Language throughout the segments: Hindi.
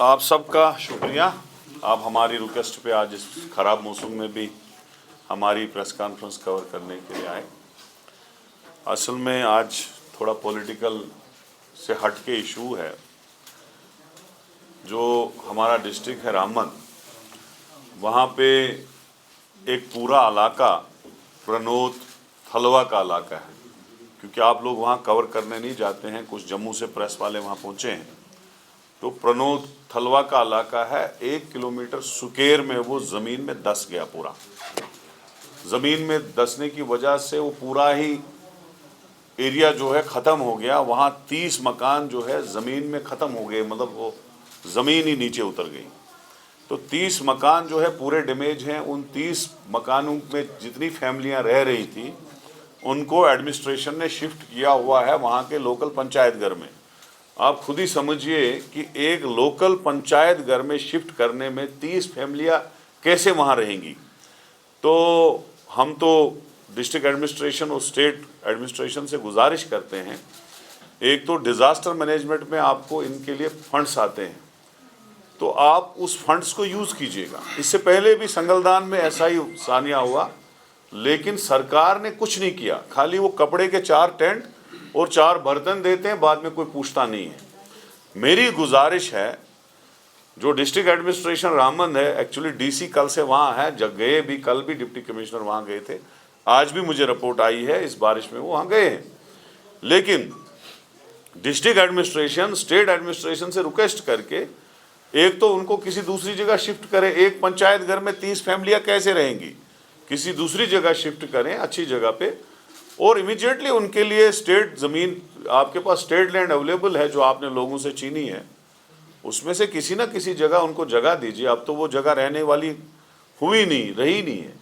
आप सबका शुक्रिया। आप हमारी रिक्वेस्ट पे आज इस ख़राब मौसम में भी हमारी प्रेस कॉन्फ्रेंस कवर करने के लिए आए। असल में आज थोड़ा पॉलिटिकल से हट के इशू है। जो हमारा डिस्ट्रिक्ट है रामबन, वहाँ पे एक पूरा इलाका प्रनोद थलवा का इलाका है, क्योंकि आप लोग वहाँ कवर करने नहीं जाते हैं। कुछ जम्मू से प्रेस वाले वहाँ पहुँचे हैं। तो प्रनोद थलवा का इलाका है, 1 किलोमीटर सुकेर में वो ज़मीन में धंस गया। पूरा ज़मीन में धंसने की वजह से वो पूरा ही एरिया जो है ख़त्म हो गया। वहाँ 30 मकान जो है ज़मीन में ख़त्म हो गए, मतलब वो ज़मीन ही नीचे उतर गई। तो 30 मकान जो है पूरे डैमेज हैं। उन 30 मकानों में जितनी फैमिलियाँ रह रही थी उनको एडमिनिस्ट्रेशन ने शिफ्ट किया हुआ है वहाँ के लोकल पंचायत घर में। आप खुद ही समझिए कि एक लोकल पंचायत घर में शिफ्ट करने में 30 फैमिलियाँ कैसे वहाँ रहेंगी। तो हम तो डिस्ट्रिक्ट एडमिनिस्ट्रेशन और स्टेट एडमिनिस्ट्रेशन से गुजारिश करते हैं, एक तो डिज़ास्टर मैनेजमेंट में आपको इनके लिए फंड्स आते हैं, तो आप उस फंड्स को यूज़ कीजिएगा। इससे पहले भी संगलदान में ऐसा ही सानिया हुआ, लेकिन सरकार ने कुछ नहीं किया। खाली वो कपड़े के 4 टेंट और 4 बर्तन देते हैं, बाद में कोई पूछता नहीं है। मेरी गुजारिश है, जो डिस्ट्रिक्ट एडमिनिस्ट्रेशन रामबन है, एक्चुअली डीसी कल से वहाँ है, जब गए भी, कल भी डिप्टी कमिश्नर वहाँ गए थे, आज भी मुझे रिपोर्ट आई है इस बारिश में वो वहाँ गए हैं। लेकिन डिस्ट्रिक्ट एडमिनिस्ट्रेशन स्टेट एडमिनिस्ट्रेशन से रिक्वेस्ट करके एक तो उनको किसी दूसरी जगह शिफ्ट करें। एक पंचायत घर में 30 फैमिलियाँ कैसे रहेंगी, किसी दूसरी जगह शिफ्ट करें अच्छी जगह पे, और इमीडिएटली उनके लिए स्टेट ज़मीन, आपके पास स्टेट लैंड अवेलेबल है जो आपने लोगों से छीनी है, उसमें से किसी ना किसी जगह उनको जगह दीजिए। अब तो वो जगह रहने वाली हुई नहीं, रही नहीं है,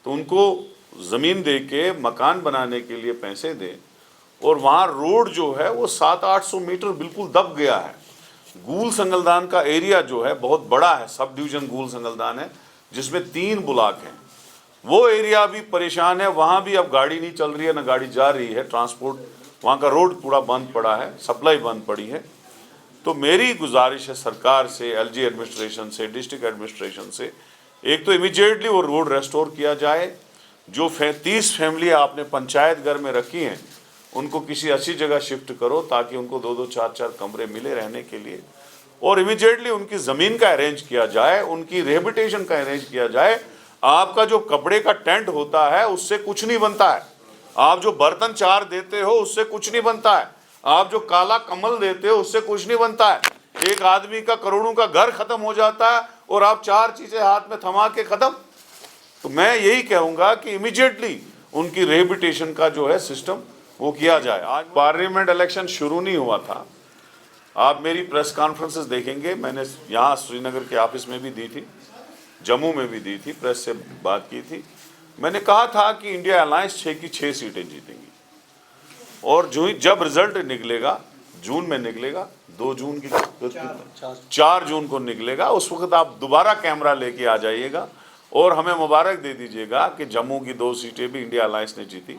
तो उनको ज़मीन दे के मकान बनाने के लिए पैसे दें। और वहाँ रोड जो है वो 700-800 मीटर बिल्कुल दब गया है। गूल संगलदान का एरिया जो है बहुत बड़ा है, सब डिवीज़न गूल संगलदान है जिसमें 3 ब्लॉक हैं। वो एरिया भी परेशान है, वहाँ भी अब गाड़ी नहीं चल रही है, ना गाड़ी जा रही है, ट्रांसपोर्ट, वहाँ का रोड पूरा बंद पड़ा है, सप्लाई बंद पड़ी है। तो मेरी गुजारिश है सरकार से, एलजी एडमिनिस्ट्रेशन से, डिस्ट्रिक्ट एडमिनिस्ट्रेशन से, एक तो इमीडिएटली वो रोड रेस्टोर किया जाए। जो 30 फैमिलियाँ आपने पंचायत घर में रखी हैं उनको किसी अच्छी जगह शिफ्ट करो, ताकि उनको 2-2, 4-4 कमरे मिले रहने के लिए, और इमीडिएटली उनकी ज़मीन का अरेंज किया जाए, उनकी रिहेबिलिटेशन का अरेंज किया जाए। आपका जो कपड़े का टेंट होता है उससे कुछ नहीं बनता है, आप जो बर्तन 4 देते हो उससे कुछ नहीं बनता है, आप जो काला कमल देते हो उससे कुछ नहीं बनता है। एक आदमी का करोड़ों का घर खत्म हो जाता है और आप 4 चीज़ें हाथ में थमा के ख़त्म। तो मैं यही कहूँगा कि इमीडिएटली उनकी रिहेबिलिटेशन का जो है सिस्टम वो किया जाए। आज पार्लियामेंट इलेक्शन शुरू नहीं हुआ था, आप मेरी प्रेस कॉन्फ्रेंसेस देखेंगे, मैंने यहाँ श्रीनगर के ऑफिस में भी दी थी, जम्मू में भी दी थी, प्रेस से बात की थी। मैंने कहा था कि इंडिया अलायंस 6 की 6 सीटें जीतेंगी, और जब रिजल्ट निकलेगा, जून में निकलेगा, 2 जून की 4 जून को निकलेगा, उस वक्त आप दोबारा कैमरा लेके आ जाइएगा और हमें मुबारक दे दीजिएगा कि जम्मू की 2 सीटें भी इंडिया अलायंस ने जीती,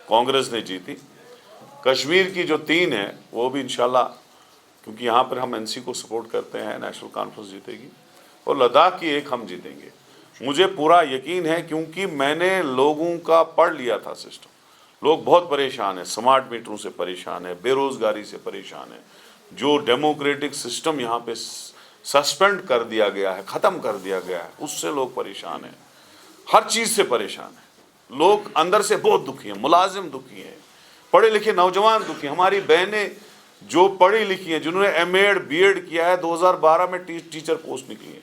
कांग्रेस ने जीती। कश्मीर की जो 3 है वो भी इंशाल्लाह, क्योंकि यहाँ पर हम एनसी को सपोर्ट करते हैं, नेशनल कॉन्फ्रेंस जीतेगी, और लद्दाख की 1 हम जीतेंगे। मुझे पूरा यकीन है, क्योंकि मैंने लोगों का पढ़ लिया था सिस्टम। लोग बहुत परेशान हैं, स्मार्ट मीटरों से परेशान है, बेरोज़गारी से परेशान है, जो डेमोक्रेटिक सिस्टम यहाँ पे सस्पेंड कर दिया गया है, ख़त्म कर दिया गया है, उससे लोग परेशान हैं, हर चीज़ से परेशान हैं। लोग अंदर से बहुत दुखी हैं, मुलाजिम दुखी हैं, पढ़े लिखे नौजवान दुखी हैं। हमारी बहनें जो पढ़ी लिखी हैं, जिन्होंने एमएड बीएड किया है, 2012 में टीचर पोस्ट निकली है,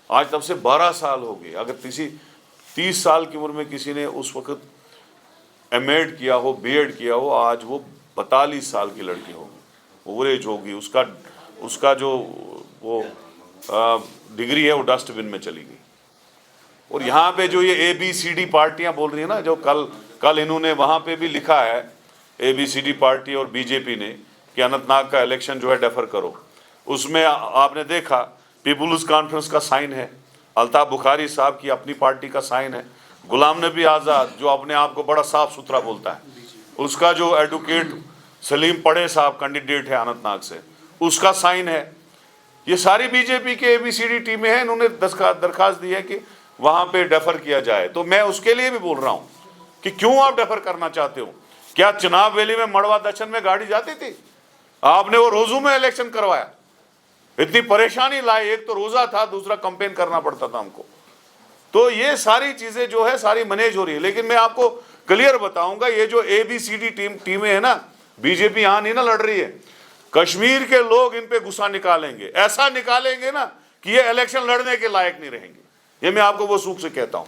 आज तब से 12 साल हो गए। अगर किसी 30 साल की उम्र में किसी ने उस वक्त एमएड किया हो, बीएड किया हो, आज वो 42 साल की लड़की होगी, ओवरेज होगी, उसका जो वो डिग्री है वो डस्टबिन में चली गई। और यहाँ पे जो ये ABCD पार्टियाँ बोल रही है ना, जो कल इन्होंने वहाँ पे भी लिखा है, ABCD पार्टी और बीजेपी ने, कि अनंतनाग का इलेक्शन जो है डेफर करो। उसमें आपने देखा पीपुल्स कॉन्फ्रेंस का साइन है, अल्ताफ बुखारी साहब की अपनी पार्टी का साइन है, गुलाम नबी आज़ाद जो अपने आप को बड़ा साफ सुथरा बोलता है, उसका जो एडवोकेट सलीम पड़े साहब कैंडिडेट है अनंतनाग से, उसका साइन है। ये सारी बीजेपी के ABCD टीमें हैं, इन्होंने दरखास्त दी है कि वहां पे डेफर किया जाए। तो मैं उसके लिए भी बोल रहा हूं कि क्यों आप डेफर करना चाहते हो? क्या चिनाब वैली में मड़वा दर्शन में गाड़ी जाती थी? आपने वो रोजू में इलेक्शन करवाया, इतनी परेशानी लाए। एक तो रोजा था, दूसरा कंपेन करना पड़ता था हमको। तो ये सारी चीजें जो है सारी मैनेज हो रही है। लेकिन मैं आपको क्लियर बताऊंगा, ये जो ABCD टीमें है ना, बीजेपी यहां नहीं ना लड़ रही है, कश्मीर के लोग इन पे गुस्सा निकालेंगे, ऐसा निकालेंगे ना कि ये इलेक्शन लड़ने के लायक नहीं रहेंगे। ये मैं आपको वो सूख से कहता हूं।